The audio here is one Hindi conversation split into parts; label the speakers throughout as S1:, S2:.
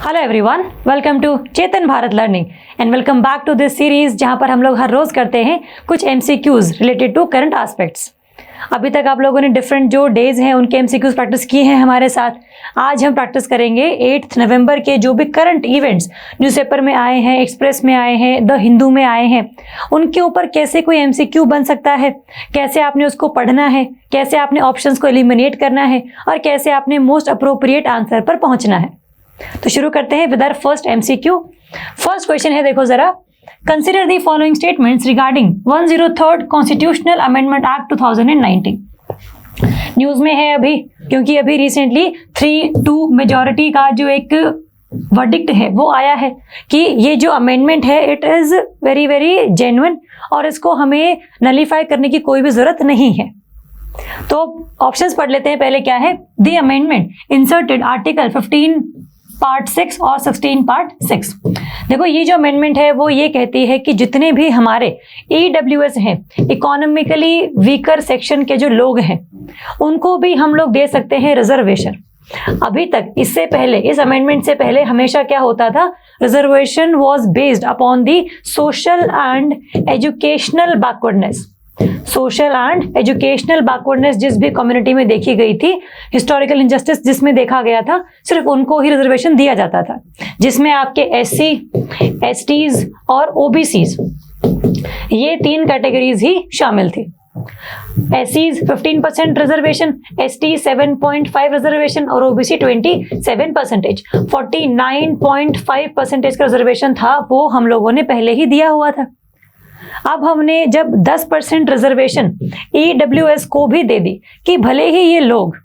S1: Hello everyone, welcome to Chetan Bharat learning and welcome back to this series जहां पर हम लोग हर रोज करते हैं कुछ MCQs related to current aspects. अभी तक आप लोगों ने डिफरेंट जो डेज हैं उनके एमसीक्यूज प्रैक्टिस किए हैं हमारे साथ। आज हम प्रैक्टिस करेंगे 8 नवंबर के जो भी करंट इवेंट्स न्यूज़पेपर में आए हैं, एक्सप्रेस में आए हैं, द हिंदू में आए हैं, उनके ऊपर कैसे कोई एमसीक्यू बन सकता है, कैसे आपने उसको पढ़ना है, कैसे आपने ऑप्शंस को एलिमिनेट करना है और कैसे आपने मोस्ट अप्रोप्रिएट आंसर पर पहुंचना है। तो शुरू करते हैं with our first MCQ. First question है, देखो जरा, consider the following statements regarding 103rd constitutional amendment act 2019। News में है अभी, क्योंकि अभी रिसेंटली 3-2 मेजॉरिटी का जो एक वर्डिक्ट है वो आया है कि ये जो अमेंडमेंट है it is very very genuine और इसको हमें नलीफाई करने की कोई भी जरूरत नहीं है। तो ऑप्शंस पढ़ लेते हैं। पहले क्या है, the amendment inserted article 15 part 6 और 16 पार्ट 6। देखो ये जो अमेंडमेंट है वो ये कहती है कि जितने भी हमारे ईडब्ल्यूएस हैं, इकोनॉमिकली वीकर सेक्शन के जो लोग हैं, उनको भी हम लोग दे सकते हैं रिजर्वेशन। अभी तक इससे पहले, इस अमेंडमेंट से पहले हमेशा क्या होता था, reservation was based upon the social and educational backwardness. Social and educational backwardness जिस भी कम्युनिटी में देखी गई थी, हिस्टोरिकल इंजस्टिस जिसमें देखा गया था, सिर्फ उनको ही रिजर्वेशन दिया जाता था, जिसमें आपके एससी, एसटीज और ओबीसीज ये 3 कैटेगरीज ही शामिल थी। एससीज 15% रिजर्वेशन, एसटी 7.5 रिजर्वेशन और ओबीसी 27%। 49.5% का रिजर्वेशन था वो हम लोगों ने पहले ही दिया हुआ था। अब हमने जब 10% रिजर्वेशन ईडब्ल्यूएस को भी दे दी कि भले ही ये लोग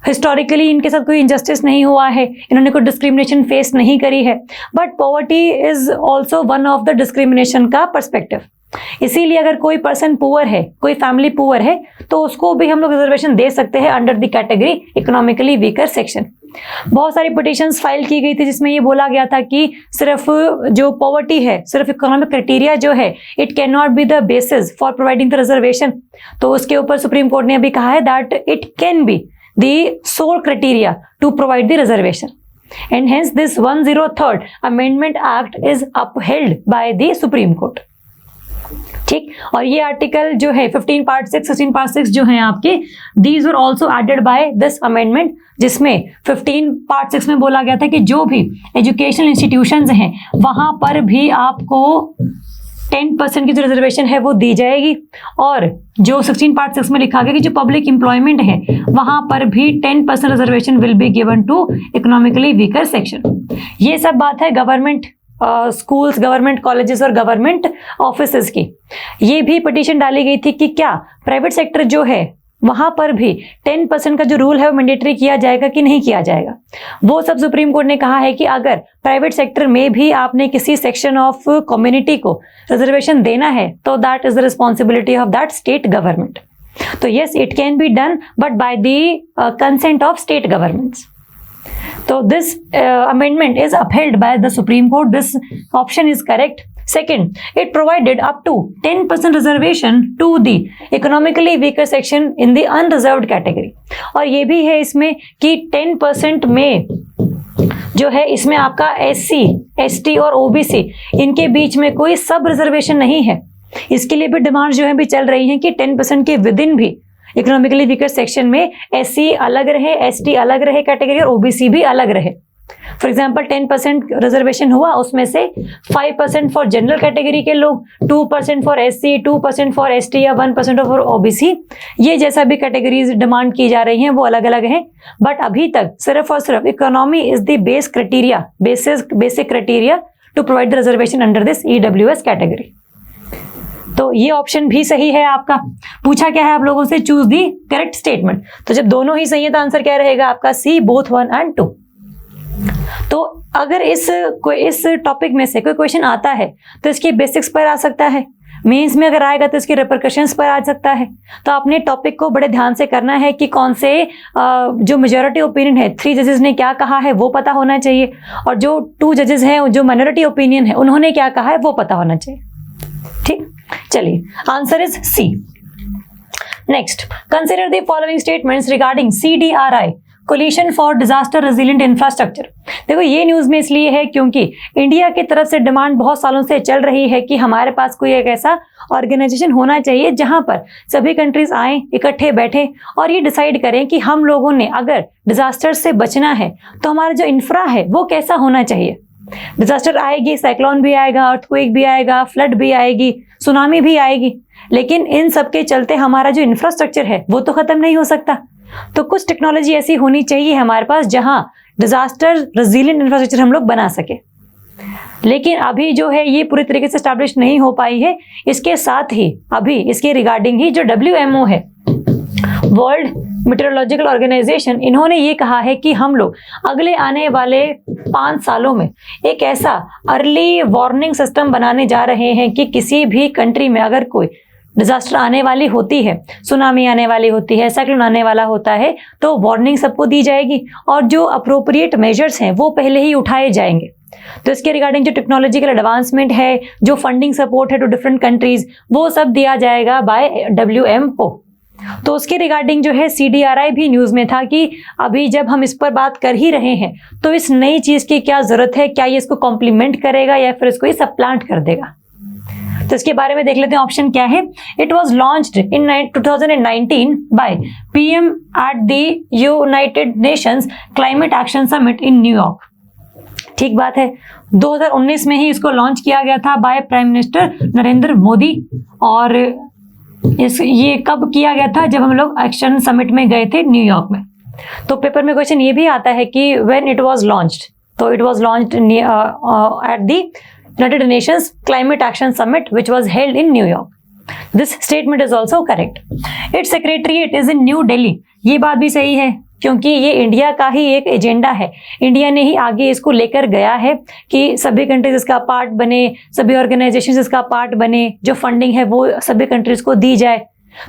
S1: हिस्टोरिकली इनके साथ कोई इंजस्टिस नहीं हुआ है, इन्होंने कोई डिस्क्रिमिनेशन फेस नहीं करी है, but poverty is also one of the discrimination का पर्सपेक्टिव। इसीलिए अगर कोई पर्सन पुअर है, कोई फैमिली पुअर है, तो उसको भी हम लोग रिजर्वेशन दे सकते हैं under the category economically weaker section. बहुत सारी पिटिशंस फाइल की गई थी जिसमें ये बोला गया था कि सिर्फ जो पॉवर्टी है, सिर्फ इकोनॉमिक क्राइटेरिया जो है, it can not be the basis for providing the reservation. तो उसके ऊपर सुप्रीम कोर्ट ने अभी कहा है that it can be the sole criteria to provide the reservation and hence this 103rd amendment act is upheld by the supreme court. ठीक, और ये आर्टिकल जो है 15 पार्ट 6, 16 पार्ट 6 जो हैं आपके, these were also added by this amendment, जिसमें 15 पार्ट 6 में बोला गया था कि जो भी एजुकेशनल इंस्टीट्यूशंस हैं वहां पर भी आपको 10% की जो रिजर्वेशन है वो दी जाएगी, और जो 16 पार्ट 6 में लिखा गया कि जो पब्लिक एम्प्लॉयमेंट है वहां पर भी 10% reservation will be given to economically weaker section. ये सब बात है गवर्नमेंट स्कूल्स, गवर्नमेंट कॉलेजेस और गवर्नमेंट ऑफिसेज की। ये भी पिटीशन डाली गई थी कि क्या प्राइवेट सेक्टर जो है वहां पर भी 10% का जो रूल है वो मैंडेटरी किया जाएगा कि नहीं किया जाएगा। वो सब सुप्रीम कोर्ट ने कहा है कि अगर प्राइवेट सेक्टर में भी आपने किसी सेक्शन ऑफ कम्युनिटी को रिजर्वेशन देना है तो that is the responsibility of that state government. तो yes, it can be done but by the consent of state governments. So this amendment is upheld by the Supreme Court. This option is correct. Second, it provided up to 10% reservation to the economically weaker section in the unreserved category. और ये भी है इसमें कि 10% में जो है इसमें आपका SC, ST और OBC इनके बीच में कोई सब रिजर्वेशन नहीं है। इसके लिए भी डिमांड जो है भी चल रही है कि 10% के विद इन भी इकोनॉमिकली वीकर सेक्शन में एससी अलग रहे, एसटी अलग रहे कैटेगरी और ओबीसी भी अलग रहे। फॉर एग्जांपल 10% रिजर्वेशन हुआ, उसमें से 5% फॉर जनरल कैटेगरी के लोग, 2% फॉर एससी, 2% फॉर एसटी या 1% फॉर ओबीसी। ये जैसा भी कैटेगरीज डिमांड की जा रही हैं वो अलग अलग हैं, बट अभी तक सिर्फ और सिर्फ economy is the base criteria, basic criteria to provide the reservation under this EWS category. तो ये ऑप्शन भी सही है आपका। पूछा क्या है आप लोगों से, चूज दी करेक्ट स्टेटमेंट। तो जब दोनों ही सही है तो आंसर क्या रहेगा आपका, सी, बोथ 1 and 2। तो अगर इस टॉपिक में से कोई क्वेश्चन आता है तो इसके बेसिक्स पर आ सकता है, मेंस में अगर आएगा तो इसके रिपरकशंस पर आ सकता है। तो आपने टॉपिक को बड़े ध्यान से करना है कि कौन से जो मेजॉरिटी ओपिनियन है, 3 जजेस ने क्या कहा है वो पता होना चाहिए, और जो 2 जजेस हैं जो माइनॉरिटी ओपिनियन है उन्होंने क्या कहा है वो पता होना चाहिए। ठीक, चलिए answer is C. Next, consider the following statements regarding CDRI coalition for disaster resilient infrastructure. देखो ये न्यूज़ में इसलिए है क्योंकि इंडिया की तरफ से डिमांड बहुत सालों से चल रही है कि हमारे पास कोई एक ऐसा ऑर्गेनाइजेशन होना चाहिए जहां पर सभी कंट्रीज आए, इकट्ठे बैठे और ये डिसाइड करें कि हम लोगों ने अगर डिजास्टर से बचना है तो हमारा जो इंफ्रा है वो कैसा होना चाहिए। डिजास्टर आएगी, साइक्लोन भी आएगा, अर्थक्वेक भी आएगा, फ्लड भी आएगी, सुनामी भी आएगी, लेकिन इन सब के चलते हमारा जो इंफ्रास्ट्रक्चर है वो तो खत्म नहीं हो सकता। तो कुछ टेक्नोलॉजी ऐसी होनी चाहिए हमारे पास जहां डिजास्टर रेजिलिएंट इंफ्रास्ट्रक्चर हम लोग बना सके, लेकिन अभी जो है ये पूरी तरीके से स्टैब्लिश नहीं हो पाई है। इसके साथ ही अभी इसके रिगार्डिंग ही जो WMO है, वर्ल्ड मेट्रोलॉजिकल ऑर्गेनाइजेशन, इन्होंने ये कहा है कि हम लोग अगले आने वाले 5 सालों में एक ऐसा अर्ली वार्निंग सिस्टम बनाने जा रहे हैं कि किसी भी कंट्री में अगर कोई डिजास्टर आने वाली होती है, सुनामी आने वाली होती है, साइक्लोन आने वाला होता है, तो वार्निंग सबको दी जाएगी और जो अप्रोप्रिएट मेजर्स हैं वो पहले ही उठाए जाएंगे। तो इसके रिगार्डिंग जो टेक्नोलॉजिकल एडवांसमेंट है, जो फंडिंग सपोर्ट है टू डिफरेंट कंट्रीज, वो सब दिया जाएगा बाय WMO। तो उसके रिगार्डिंग जो है CDRI भी न्यूज में था कि अभी जब हम इस पर बात कर ही रहे हैं तो इस नई चीज की क्या जरूरत है, क्या ये इसको कॉम्प्लीमेंट करेगा या फिर इसको ये सप्लांट कर देगा। तो इसके बारे में देख लेते हैं ऑप्शन क्या है। It was launched in 2019 by PM at the United Nations climate action summit in New York. ठीक बात है, 2019 में ही इसको लॉन्च किया गया था by prime minister Narendra Modi. और ये कब किया गया था? जब हम लोग एक्शन समिट में गए थे न्यूयॉर्क में। तो पेपर में क्वेश्चन ये भी आता है कि व्हेन इट वाज लॉन्च्ड, तो it was launched eight the United Nations climate action summit which was held in New York. This statement is also correct. It's secretariat is in new Delhi. ये बात भी सही है क्योंकि ये इंडिया का ही एक एजेंडा है, इंडिया ने ही आगे इसको लेकर गया है कि सभी कंट्रीज इसका पार्ट बने, सभी ऑर्गेनाइजेशंस इसका पार्ट बने, जो फंडिंग है वो सभी कंट्रीज को दी जाए।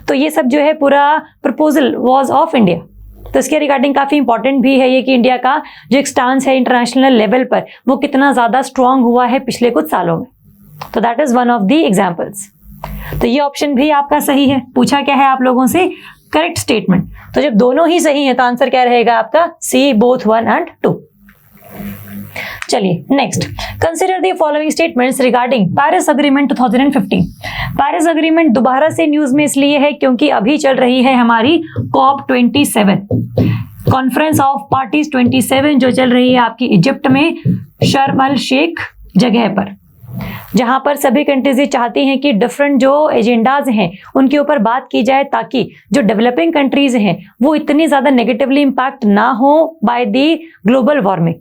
S1: तो ये सब जो है पूरा प्रपोजल वाज ऑफ इंडिया। तो इसके रिगार्डिंग काफी इंपॉर्टेंट भी है ये कि इंडिया का जो एक स्टांस है इंटरनेशनल लेवल पर वो कितना ज्यादा स्ट्रांग हुआ है पिछले कुछ सालों में। तो that is one of the examples. तो ये ऑप्शन भी आपका सही है। पूछा क्या है आप लोगों से? Correct statement. तो जब दोनों ही सही है तो आंसर क्या रहेगा आपका? C, both 1 and 2। चलिए next, consider the following statements regarding Paris agreement 2015। Paris agreement दोबारा से न्यूज में इसलिए है क्योंकि अभी चल रही है हमारी COP27, कॉन्फ्रेंस ऑफ पार्टीज 27, जो चल रही है आपकी इजिप्ट में शर्म अल शेख जगह पर, जहां पर सभी कंट्रीज ये चाहती हैं कि डिफरेंट जो एजेंडाज हैं उनके ऊपर बात की जाए ताकि जो डेवलपिंग कंट्रीज हैं वो इतनी ज्यादा नेगेटिवली इंपैक्ट ना हो बाय द ग्लोबल वार्मिंग।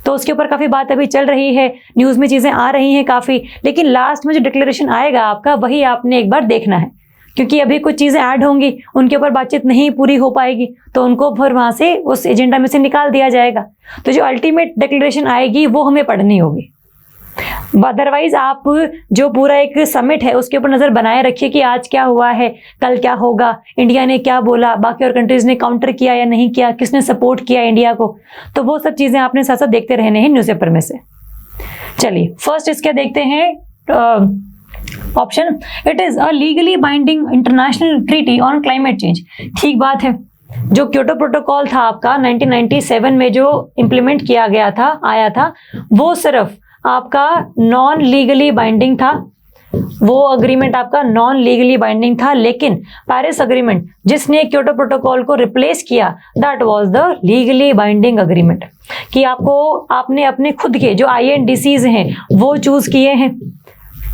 S1: तो उसके ऊपर काफी बात अभी चल रही है, न्यूज में चीजें आ रही हैं काफी, लेकिन लास्ट में जो डिक्लेरेशन आएगा आपका वही आपने एक बार देखना है क्योंकि अभी कुछ चीजें ऐड होंगी, उनके ऊपर बातचीत नहीं पूरी हो पाएगी तो उनको फिर वहां से उस एजेंडा में से निकाल दिया जाएगा। तो जो अल्टीमेट डिक्लेरेशन आएगी वो हमें पढ़नी होगी। अदरवाइज आप जो पूरा एक समिट है उसके ऊपर नजर बनाए रखिए कि आज क्या हुआ है, कल क्या होगा, इंडिया ने क्या बोला, बाकी और कंट्रीज ने काउंटर किया या नहीं किया, किसने सपोर्ट किया इंडिया को, तो वो सब चीजें आपने साथ साथ देखते रहने हैं न्यूज़पेपर में से। चलिए फर्स्ट इसके देखते हैं option, it is a legally binding international treaty on climate change. ठीक बात है, जो क्योटो प्रोटोकॉल था आपका 1997 में जो इंप्लीमेंट किया गया था, आया था, वो सिर्फ आपका नॉन लीगली बाइंडिंग था, वो अग्रीमेंट आपका नॉन लीगली बाइंडिंग था। लेकिन पेरिस अग्रीमेंट जिसने क्योटो प्रोटोकॉल को रिप्लेस किया, that was the legally binding agreement, कि आपने अपने खुद के जो INDCs हैं वो चूज किए हैं।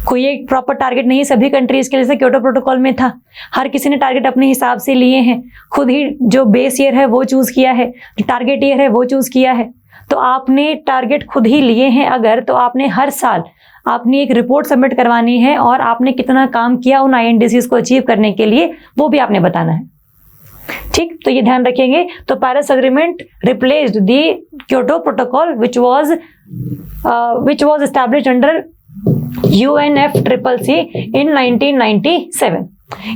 S1: कोई एक प्रॉपर टारगेट नहीं सभी कंट्रीज के लिए, जैसे क्योटो प्रोटोकॉल में था, हर किसी ने टारगेट अपने हिसाब से लिए हैं, खुद ही जो बेस ईयर है वो चूज किया है, जो टारगेट ईयर है वो चूज किया है। तो आपने टारगेट खुद ही लिए हैं अगर, तो आपने हर साल आपने एक रिपोर्ट सबमिट करवानी है और आपने कितना काम किया उन INDCs को अचीव करने के लिए वो भी आपने बताना है। ठीक, तो ये ध्यान रखेंगे। तो Paris agreement replaced the Kyoto protocol which was established under UNFCCC in 1997।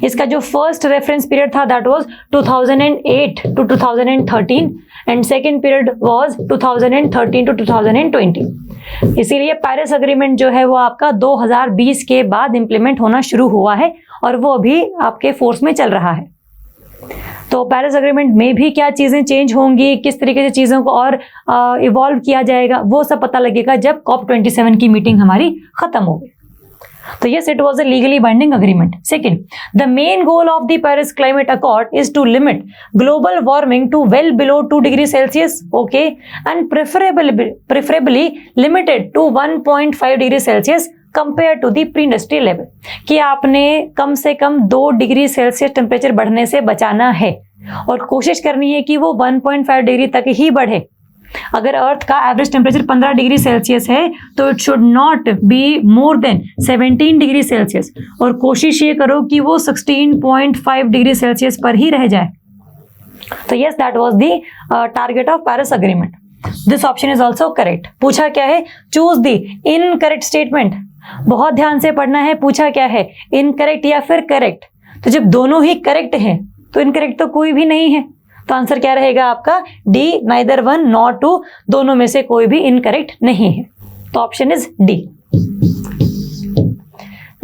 S1: इसका जो फर्स्ट रेफरेंस पीरियड था that was 2008 to 2013 and second period was 2013 to 2020। इसीलिए पेरिस अग्रीमेंट जो है वो आपका 2020 के बाद इंप्लीमेंट होना शुरू हुआ है और वो अभी आपके फोर्स में चल रहा है। तो पेरिस एग्रीमेंट में भी क्या चीजें चेंज होंगी, किस तरीके से चीजों को और इवॉल्व किया जाएगा, वो सब पता लगेगा जब COP27 की मीटिंग हमारी खत्म होगी। तो yes, it was a legally binding agreement. Second, the main goal of the Paris Climate Accord is to limit global warming to well below 2 degrees Celsius, okay, and preferably limited to 1.5 degrees Celsius compared to the pre-industrial level. कि आपने कम से कम 2 डिग्री सेल्सियस टेम्परेचर बढ़ने से बचाना है और कोशिश करनी है कि वो 1.5 डिग्री तक ही बढ़े। अगर अर्थ का एवरेज टेम्परेचर 15 डिग्री सेल्सियस है तो it should not be more than 17 degree Celsius, और कोशिश ये करो कि वो 16.5 डिग्री सेल्सियस पर ही रह जाए। तो yes, that was the target of Paris agreement. This option is also correct. पूछा क्या है, चूज द इनकरेक्ट स्टेटमेंट। बहुत ध्यान से पढ़ना है, पूछा क्या है, इनकरेक्ट या फिर करेक्ट। तो जब दोनों ही करेक्ट हैं तो इनकरेक्ट तो कोई भी नहीं है, तो आंसर क्या रहेगा आपका, D, neither one nor two, दोनों में से कोई भी इनकरेक्ट नहीं है। तो option is D.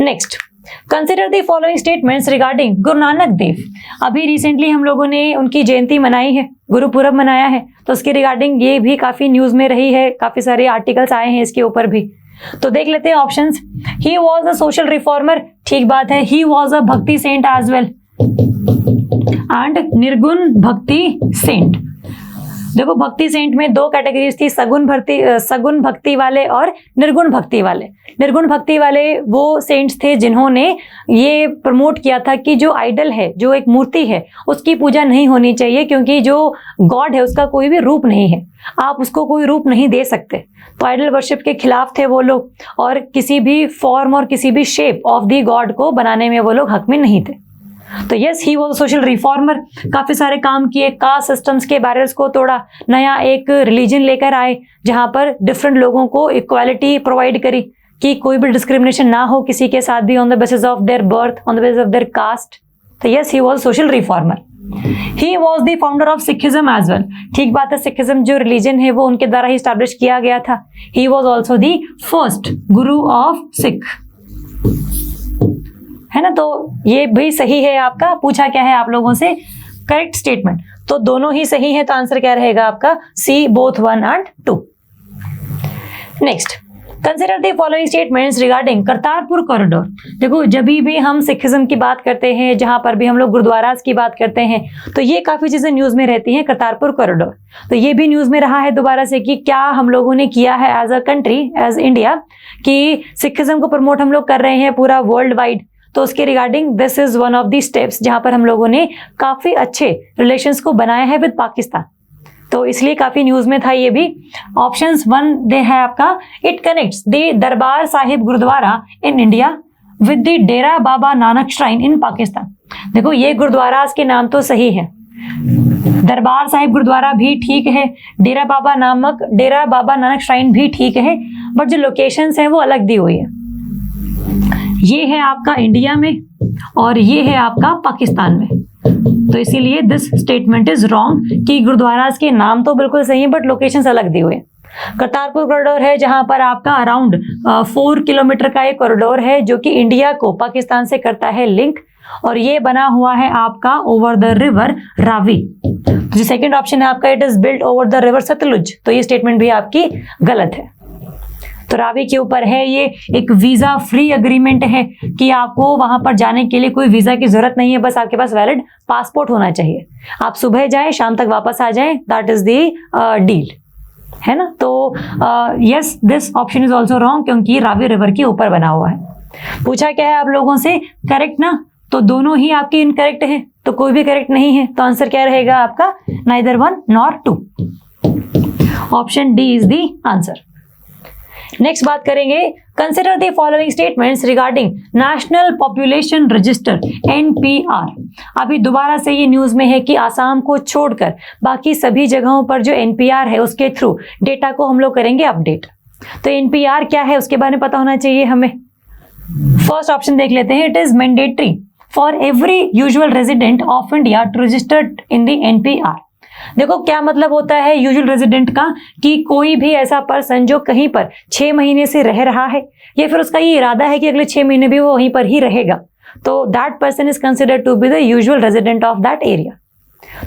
S1: Next, consider the following statements regarding Guru Nanak देव। अभी रिसेंटली हम लोगों ने उनकी जयंती मनाई है, गुरुपुरब मनाया है, तो उसके रिगार्डिंग ये भी काफी न्यूज में रही है, काफी सारे आर्टिकल्स आए हैं इसके ऊपर भी। तो देख लेते हैं options. He was a social reformer, ठीक बात है। ही वॉज अ भक्ति सेंट एज वेल, एंड निर्गुण भक्ति सेंट। देखो, भक्ति सेंट में 2 कैटेगरीज थी, सगुण भक्ति वाले और निर्गुण भक्ति वाले। निर्गुण भक्ति वाले वो सेंट्स थे जिन्होंने ये प्रमोट किया था कि जो आइडल है, जो एक मूर्ति है, उसकी पूजा नहीं होनी चाहिए, क्योंकि जो गॉड है उसका कोई भी रूप नहीं है, आप उसको कोई रूप नहीं दे सकते। तो आइडल वर्शिप के खिलाफ थे वो लोग, और किसी भी फॉर्म और किसी भी शेप ऑफ दी गॉड को बनाने में वो लोग हक में नहीं थे। तो yes, he was social reformer. काफी सारे काम किए, कास्ट सिस्टम्स के बैरियर्स को तोड़ा, नया एक रिलीजन लेकर आए जहां पर डिफरेंट लोगों को इक्वालिटी प्रोवाइड करी कि कोई भी डिस्क्रिमिनेशन ना हो किसी के साथ भी on the basis of their birth, on the basis of their caste. तो yes, he was social reformer. He was the founder of Sikhism as well. ठीक बात है, सिखिज्म जो रिलीजन है वो उनके द्वारा ही स्टैब्लिश किया गया था। He was also the first Guru of Sikh, है ना। तो ये भी सही है आपका। पूछा क्या है आप लोगों से, करेक्ट स्टेटमेंट, तो दोनों ही सही है। तो आंसर क्या रहेगा आपका, C, both 1 and 2। Next, consider the following statements regarding Kartarpur corridor. देखो, जब भी हम सिखिज्म की बात करते हैं, जहां पर भी हम लोग गुरुद्वारास की बात करते हैं, तो ये काफी चीजें न्यूज में रहती हैं। करतारपुर कॉरिडोर, तो ये भी न्यूज में रहा है दोबारा से कि क्या हम लोगों ने किया है as a country, as India, कि सिखिज्म को प्रमोट हम लोग कर रहे हैं पूरा वर्ल्ड वाइड। तो उसके regarding this is one of the steps जहां पर हम लोगों ने काफी अच्छे रिलेशंस को बनाया है विद पाकिस्तान, तो इसलिए काफी न्यूज में था ये भी। ऑप्शंस 1 दे है आपका, it connects the Darbar Sahib Gurdwara in India with the Dera Baba Nanak shrine in Pakistan. देखो, ये गुरुद्वारास के नाम तो सही है, दरबार साहिब गुरुद्वारा भी ठीक है, डेरा बाबा नानक श्राइन भी ठीक है, बट जो लोकेशंस हैं वो अलग दी हुई है। ये है आपका इंडिया में और ये है आपका पाकिस्तान में, तो इसीलिए दिस स्टेटमेंट इज रॉन्ग कि गुरुद्वारास के नाम तो बिल्कुल सही है बट लोकेशंस अलग दी हुई है। करतारपुर कॉरिडोर है जहां पर आपका अराउंड 4 किलोमीटर का एक कॉरिडोर है जो कि इंडिया को पाकिस्तान से करता है लिंक, और ये बना हुआ है आपका ओवर द रिवर रावी। जो सेकंड ऑप्शन है आपका, it is built over the river Sutlej, तो ये स्टेटमेंट भी आपकी गलत है। तो रावी के ऊपर है, ये एक वीजा फ्री एग्रीमेंट है कि आपको वहां पर जाने के लिए कोई वीजा की जरूरत नहीं है, बस आपके पास वैलिड पासपोर्ट होना चाहिए। आप सुबह जाएं, शाम तक वापस आ जाएं, दैट इज द डील, है ना। तो yes, this option is also wrong क्योंकि रावी रिवर के ऊपर बना हुआ है। पूछा क्या है आप लोगों से, करेक्ट ना, तो दोनों ही आपके इनकरेक्ट है, तो कोई भी करेक्ट नहीं है, तो आंसर क्या रहेगा आपका, neither 1 nor 2। Option D is the answer. Next बात करेंगे, consider the following statements regarding national population register NPR। अभी दोबारा से ये न्यूज में है कि आसाम को छोड़कर बाकी सभी जगहों पर जो NPR है उसके थ्रू डेटा को हम लोग करेंगे अपडेट। तो NPR क्या है उसके बारे में पता होना चाहिए हमें। फर्स्ट ऑप्शन देख लेते हैं, it is mandatory for every usual resident of India to registered in the NPR। देखो क्या मतलब होता है यूजुअल रेजिडेंट का, कि कोई भी ऐसा पर्सन जो कहीं पर 6 महीने से रह रहा है या फिर उसका ये इरादा है कि अगले 6 महीने भी वो वहीं पर ही रहेगा, तो that person is considered to be the usual resident of that area.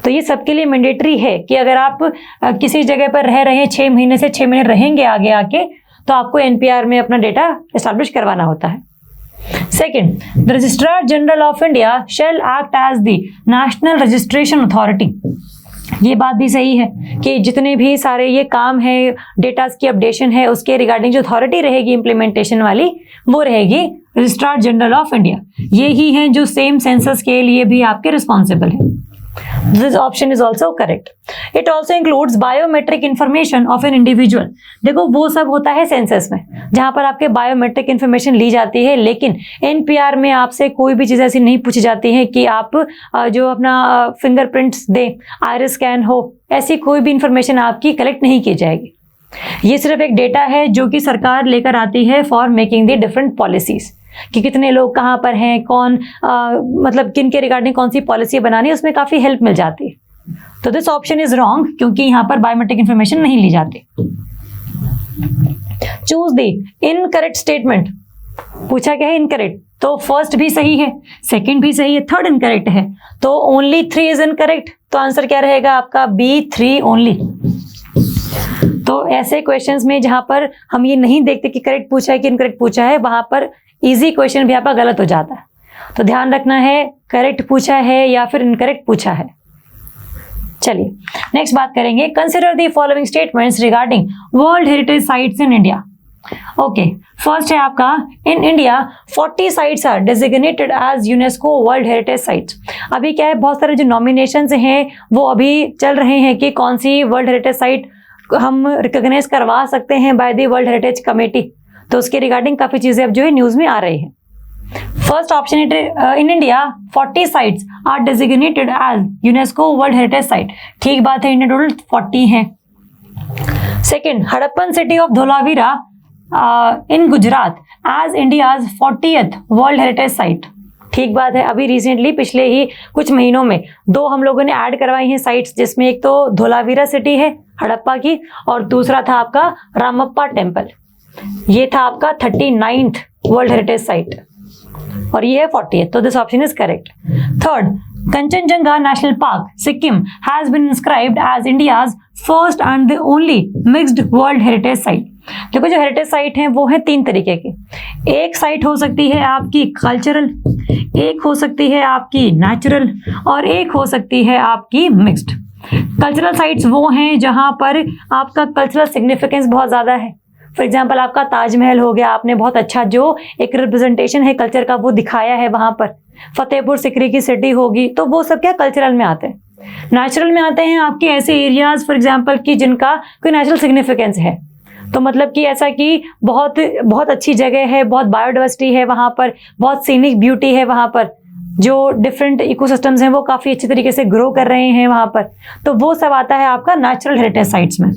S1: तो ये सबके लिए मैंडेटरी है कि अगर आप किसी जगह पर रह रहे हैं 6 महीने से 6 महीने रहेंगे आगे आके, तो आपको एनपीआर में अपना डेटा एस्टैब्लिश करवाना होता है। Second, the registrar general of India shall act as the national registration authority. ये बात भी सही है कि जितने भी सारे ये काम है, डेटास की अपडेशन है, उसके रिगार्डिंग जो अथॉरिटी रहेगी इम्प्लीमेंटेशन वाली, वो रहेगी रजिस्ट्रार जनरल ऑफ इंडिया। ये ही है जो सेम सेंसस के लिए भी आपके रिस्पॉन्सिबल है। This option is also correct. It also includes biometric information of an individual. देखो वो सब होता है सेंसस में, जहां पर आपके बायोमेट्रिक इंफॉर्मेशन ली जाती है, लेकिन एनपीआर में आपसे कोई भी चीज़ ऐसी नहीं पूछी जाती है कि आप जो अपना फिंगरप्रिंट्स दें, आइरिस स्कैन हो, ऐसी कोई भी इंफॉर्मेशन आपकी कलेक्ट नहीं की जाएगी। ये सिर्फ एक डेटा है जो कि सरकार लेकर आती है for making the different policies, कि कितने लोग कहाँ पर हैं, कौन मतलब किन के रिगार्डिंग कौन सी पॉलिसी बनानी है, उसमें काफ़ी हेल्प मिल जाती है। तो दिस ऑप्शन इज रॉन्ग, क्योंकि यहाँ पर बायोमेट्रिक इंफॉर्मेशन नहीं ली जाती। Choose the incorrect statement. पूछा क्या है? इनकरेक्ट। तो फर्स्ट भी सही है, सेकंड भी सही है, थर्ड इनकरेक्ट है, तो ओनली 3 इज इनकरेक्ट। तो आंसर क्या रहेगा आपका? B3 only. तो ऐसे क्वेश्चंस में जहां पर हम ये नहीं देखते कि करेक्ट पूछा है कि इनकरेक्ट पूछा है, वहां पर इजी क्वेश्चन भी आपका गलत हो जाता है। तो ध्यान रखना है करेक्ट पूछा है या फिर इनकरेक्ट पूछा है। चलिए नेक्स्ट बात करेंगे, consider the following statements regarding world heritage sites in India. Okay, first है आपका, in India 40 sites are designated as UNESCO world heritage sites. अभी क्या है, बहुत सारे जो नॉमिनेशंस हैं वो अभी चल रहे हैं कि कौन सी वर्ल्ड हेरिटेज साइट हम रिकॉग्नाइज करवा सकते हैं by the world heritage committee. तो उसके रिगार्डिंग काफी चीजें अब जो है न्यूज में आ रही है। First option, in India 40 sites are designated as UNESCO world heritage site. ठीक बात है, इंडिया टोटल 40 है। Second, Harappan city of Dholavira in Gujarat as India's 40th world heritage site. ठीक बात है, अभी रिसेंटली पिछले ही कुछ महीनों में 2 हम लोगों ने ऐड करवाई हैं साइट्स, जिसमें एक तो धोलावीरा सिटी है हड़प्पा की, और दूसरा था आपका रामप्पा टेम्पल। ये था आपका 39th वर्ल्ड हेरिटेज साइट और ये है 40th। तो this option is correct. Third, Kanchenjunga national park Sikkim has been inscribed as India's first and the only mixed world heritage site. देखो जो हेरिटेज साइट हैं वो है 3 तरीके की। एक साइट हो सकती है आपकी कल्चरल, एक हो सकती है आपकी नेचुरल, और एक हो सकती है आपकी मिक्स्ड। कल्चरल साइट्स वो हैं जहां पर आपका कल्चरल सिग्निफिकेंस बहुत ज्यादा है। फॉर एग्जाम्पल आपका ताजमहल हो गया, आपने बहुत अच्छा जो एक रिप्रेजेंटेशन है कल्चर का वो दिखाया है वहां पर। फतेहपुर सिकरी की सिटी होगी, तो वो सब क्या कल्चरल में आते हैं। नेचुरल में आते हैं आपके ऐसे एरियाज फॉर एग्जाम्पल की जिनका कोई नेचुरल सिग्निफिकेंस है, तो मतलब कि ऐसा कि बहुत बहुत अच्छी जगह है, बहुत बायोडाइवर्सिटी है वहां पर, बहुत सीनिक ब्यूटी है वहां पर, जो डिफरेंट इकोसिस्टम्स हैं वो काफी अच्छे तरीके से ग्रो कर रहे हैं वहां पर। तो वो सब आता है आपका नेचुरल हेरिटेज साइट्स में।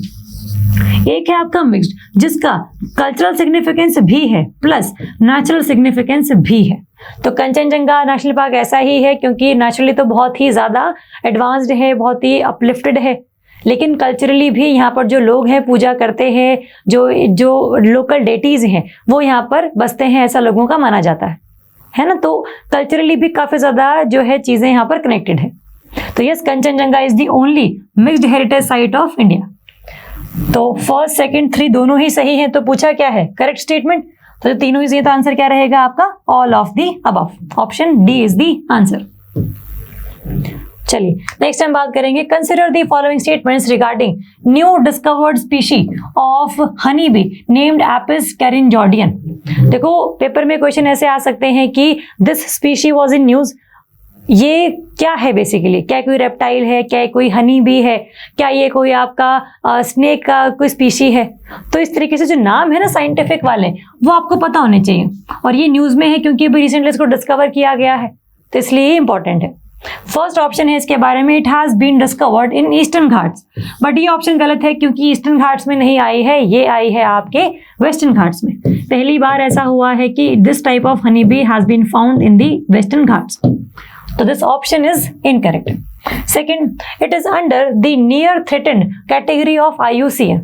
S1: एक है आपका मिक्स्ड, जिसका कल्चरल सिग्निफिकेंस भी है प्लस नेचुरल सिग्निफिकेंस भी है। तो कंचनजंगा नेशनल पार्क ऐसा ही है, क्योंकि नेचुरली तो बहुत ही ज्यादा एडवांस्ड है, बहुत ही अपलिफ्टेड है, लेकिन कल्चरली भी यहाँ पर जो लोग हैं पूजा करते हैं, जो लोकल डेटीज हैं वो यहाँ पर बसते हैं, ऐसा लोगों का माना जाता है ना। तो कल्चरली भी काफी ज्यादा जो है चीजें यहाँ पर कनेक्टेड है। तो yes, Kanchenjunga is the only mixed heritage site of India. तो फर्स्ट, सेकंड, 3 दोनों ही सही है। तो पूछा क्या है? Correct statement. तो जो तीनों ही सही, तो आंसर क्या रहेगा आपका? All of the above. Option D is the answer. चलिए नेक्स्ट टाइम बात करेंगे, consider the following statements regarding new discovered species of honey bee named Apis karinjodian. देखो पेपर में क्वेश्चन ऐसे आ सकते हैं कि this species was in news. ये क्या है बेसिकली? क्या कोई रेप्टाइल है? क्या कोई हनी बी है? क्या ये कोई आपका स्नेक का कोई स्पीशी है? तो इस तरीके से जो नाम है ना साइंटिफिक वाले, वो आपको पता होने चाहिए। और ये न्यूज में है क्योंकि अभी रिसेंटली इसको डिस्कवर किया गया है, तो इसलिए ये इंपॉर्टेंट है। फर्स्ट ऑप्शन है इसके बारे में, it has been discovered in Eastern Ghats, but ये ऑप्शन गलत है क्योंकि ईस्टर्न घाट्स में नहीं आई है, ये आई है आपके वेस्टर्न घाट्स में। पहली बार ऐसा हुआ है कि this type of honey bee has been found in the western Ghats. तो this option is incorrect. Second, it is under the near threatened category of IUCN।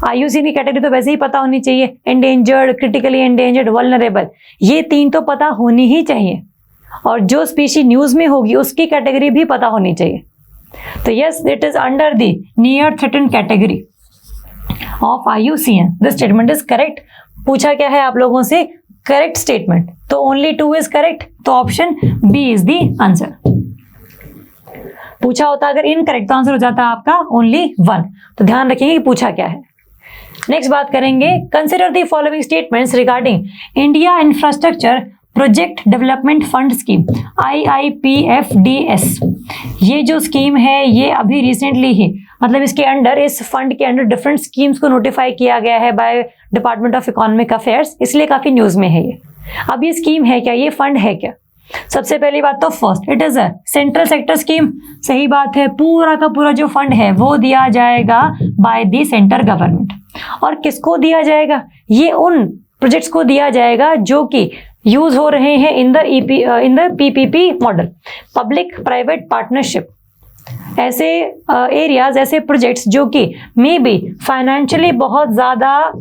S1: IUCN की कैटेगरी तो वैसे ही पता होनी चाहिए, एंडेंजर्ड, क्रिटिकली एंडेंजर्ड, वल्नरेबल, ये 3 तो पता होनी ही चाहिए। और जो स्पीशी न्यूज में होगी उसकी कैटेगरी भी पता होनी चाहिए। तो yes, it is under the near threatened category of IUCN। This statement is correct. पूछा क्या है आप लोगों से? Correct statement. तो ओनली 2 इज करेक्ट, तो option B is the answer. पूछा होता अगर इनकरेक्ट तो आंसर हो जाता आपका ओनली 1। तो ध्यान रखिए कि पूछा क्या है। नेक्स्ट बात करेंगे, consider the following statements regarding India infrastructure project development fund scheme IIPFDS। ये जो स्कीम है ये अभी रिसेंटली ही, मतलब इसके अंडर, इस फंड के अंडर डिफरेंट स्कीम्स को नोटिफाई किया गया है by department of economic affairs, इसलिए काफी न्यूज में है ये। अब ये स्कीम है क्या, ये फंड है क्या? सबसे पहली बात तो first, it is a central sector scheme. सही बात है, पूरा का पूरा जो फंड है वो दिया जाएगा बाय द सेंटर गवर्नमेंट। और किसको दिया जाएगा? ये उन प्रोजेक्ट्स को दिया जाएगा जो कि यूज हो रहे हैं in the PPP model, public private partnership. ऐसे एरियाज, ऐसे प्रोजेक्ट्स जो कि मे बी फाइनेंशियली बहुत ज्यादा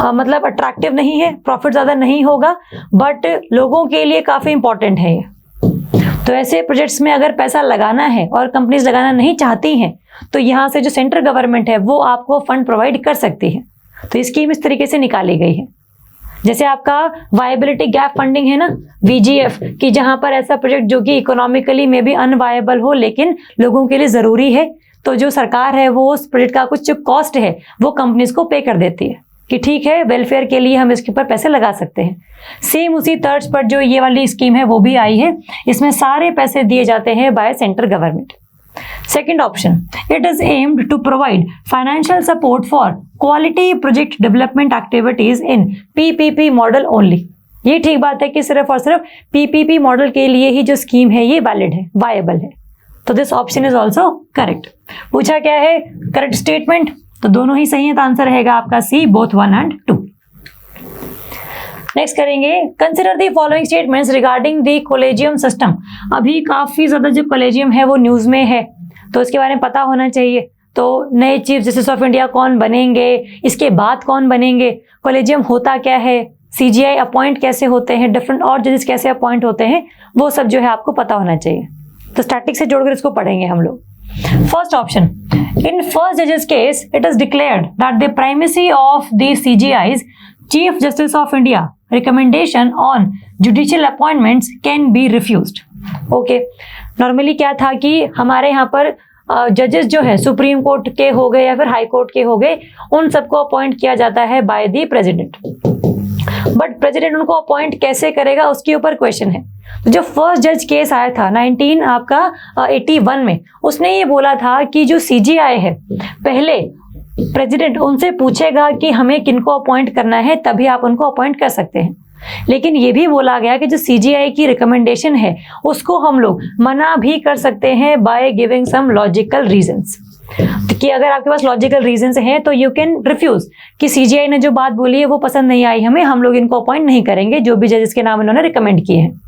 S1: मतलब अट्रैक्टिव नहीं है, प्रॉफिट ज्यादा नहीं होगा, बट लोगों के लिए काफी इंपॉर्टेंट है ये। तो ऐसे प्रोजेक्ट्स में अगर पैसा लगाना है और कंपनीज लगाना नहीं चाहती हैं, तो यहाँ से जो सेंट्रल गवर्नमेंट है वो आपको फंड प्रोवाइड कर सकती है। तो ये स्कीम इस तरीके से निकाली गई है। जैसे आपका वायबिलिटी गैप फंडिंग है ना, VGF, कि जहां पर ऐसा प्रोजेक्ट जो कि इकोनॉमिकली में भी अनवायबल हो लेकिन लोगों के लिए जरूरी है, तो जो सरकार है वो उस प्रोजेक्ट का कुछ जो कॉस्ट है वो कंपनीज को पे कर देती है कि ठीक है, वेलफेयर के लिए हम इसके ऊपर पैसे लगा सकते हैं। सेम उसी तर्ज पर जो ये वाली स्कीम है वो भी आई है। इसमें सारे पैसे दिए जाते हैं by central government. Second option, it is aimed to provide financial support for quality project development activities in PPP model only। ये ठीक बात है कि सिर्फ और सिर्फ PPP मॉडल के लिए ही जो स्कीम है ये वैलिड है, वायबल है। तो this option is also correct. पूछा क्या है? Correct statement. तो दोनों ही सही है, तो आंसर रहेगा आपका सी, बोथ 1 and 2। नेक्स्ट करेंगे, consider the following statements regarding the collegium system. अभी काफी ज्यादा जो कॉलेजियम है वो न्यूज में है, तो इसके बारे में पता होना चाहिए। तो नए चीफ जस्टिस ऑफ इंडिया कौन बनेंगे, इसके बाद कौन बनेंगे, कॉलेजियम होता क्या है, CGI अपॉइंट कैसे होते हैं, डिफरेंट और जजेस कैसे अपॉइंट होते हैं, वो सब जो है आपको पता होना चाहिए। तो स्टैटिक से जोड़कर इसको पढ़ेंगे हम लोग। फर्स्ट ऑप्शन, इन फर्स्ट जजेस case it is declared that the primacy of the CGI's chief justice of India recommendation on judicial appointments can be refused. Okay, normally क्या था कि हमारे यहाँ पर जजेस जो है सुप्रीम कोर्ट के हो गए या फिर हाई कोर्ट के हो गए, उन सबको अपॉइंट किया जाता है by the president. But president उनको अपॉइंट कैसे करेगा उसके ऊपर क्वेश्चन है। तो जो फर्स्ट जज केस आया था 1981 में, उसने ये बोला था कि जो CGI है, पहले प्रेसिडेंट उनसे पूछेगा कि हमें किनको अपॉइंट करना है, तभी आप उनको अपॉइंट कर सकते हैं। लेकिन ये भी बोला गया कि जो CGI की रिकमेंडेशन है उसको हम लोग मना भी कर सकते हैं by giving some logical reasons. कि अगर आपके पास लॉजिकल रीजंस हैं तो यू कैन रिफ्यूज कि CGI ने जो बात बोली है वो पसंद नहीं आई हमें, हम लोग इनको अपॉइंट नहीं करेंगे, जो भी जजेस के नाम इन्होंने रिकमेंड किए हैं।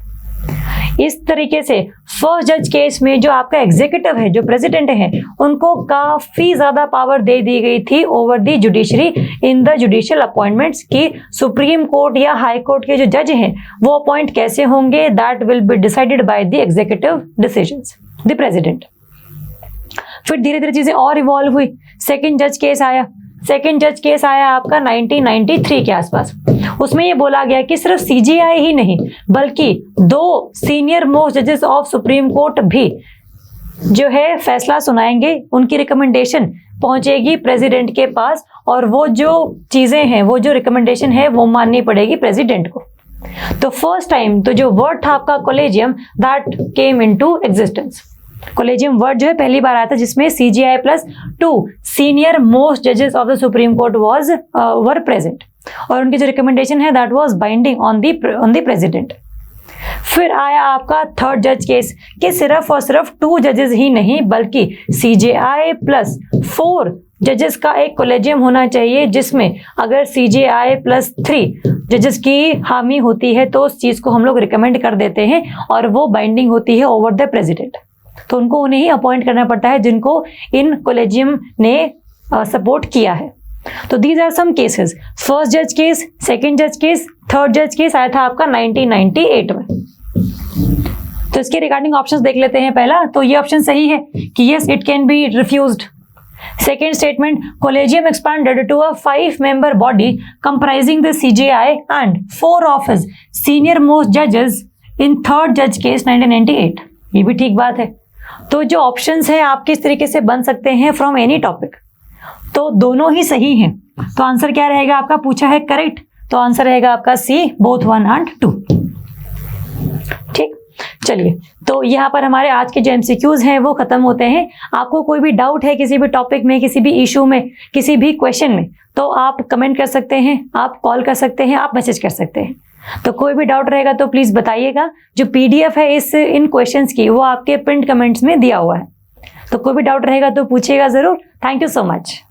S1: इस तरीके से फर्स्ट जज केस में जो आपका एग्जीक्यूटिव है, जो प्रेसिडेंट है, उनको काफी ज्यादा पावर दे दी गई थी over the judiciary in the judicial appointments की सुप्रीम कोर्ट या हाई कोर्ट के जो जज हैं वो अपॉइंट कैसे होंगे, that will be decided by the executive decisions, the president. फिर धीरे धीरे चीजें और इवॉल्व हुई। सेकंड जज केस आया आपका 1993 के आसपास। उसमें ये बोला गया कि सिर्फ CGI ही नहीं बल्कि 2 सीनियर मोस्ट जजेस ऑफ सुप्रीम कोर्ट भी जो है फैसला सुनाएंगे, उनकी रिकमेंडेशन पहुंचेगी प्रेसिडेंट के पास, और वो जो चीजें हैं, वो जो रिकमेंडेशन है वो माननी पड़ेगी प्रेसिडेंट को। तो फर्स्ट टाइम तो जो वर्ड था आपका collegium, that came into existence. Collegium word जो है पहली बार आया था जिसमें CGI प्लस 2 सीनियर मोस्ट जजेस of the supreme court were present, और उनकी जो रिकमेंडेशन है that was binding on the president. फिर आया आपका थर्ड जज केस कि सिर्फ और सिर्फ 2 जजेस ही नहीं बल्कि CGI प्लस 4 जजेस का एक कॉलेजियम होना चाहिए, जिसमें अगर CGI प्लस 3 जजेस की हामी होती है तो उस चीज को हम लोग रिकमेंड कर देते हैं और वो बाइंडिंग होती है ओवर द प्रेसिडेंट। तो उनको उन्हें ही अपॉइंट करना पड़ता है जिनको इन कॉलेजियम ने सपोर्ट किया है। तो these are some cases, first जज केस, सेकंड जज केस, थर्ड जज केस आया था आपका 1998 में। तो इसके रिगार्डिंग ऑप्शंस देख लेते हैं। पहला तो ये ऑप्शन सही है कि yes it can B refused. Second statement, collegium expanded to a 5-member body comprising the CJI and 4 of his senior most judges in third judge case 1998। ये भी ठीक बात है। तो जो ऑप्शंस हैं आप किस तरीके से बन सकते हैं फ्रॉम एनी टॉपिक, तो दोनों ही सही हैं। तो आंसर क्या रहेगा आपका, पूछा है करेक्ट, तो आंसर रहेगा आपका सी, बोथ 1 and 2। ठीक, चलिए तो यहाँ पर हमारे आज के जो एमसीक्यूज हैं वो खत्म होते हैं। आपको कोई भी डाउट है किसी भी टॉपिक में, किसी भी इशू में, किसी भी क्वेश्चन में, तो आप कमेंट कर सकते हैं, आप कॉल कर सकते हैं, आप मैसेज कर सकते हैं। तो कोई भी डाउट रहेगा तो प्लीज बताइएगा। जो पीडीएफ है इन क्वेश्चंस की वो आपके प्रिंट कमेंट्स में दिया हुआ है, तो कोई भी डाउट रहेगा तो पूछिएगा जरूर। Thank you so much.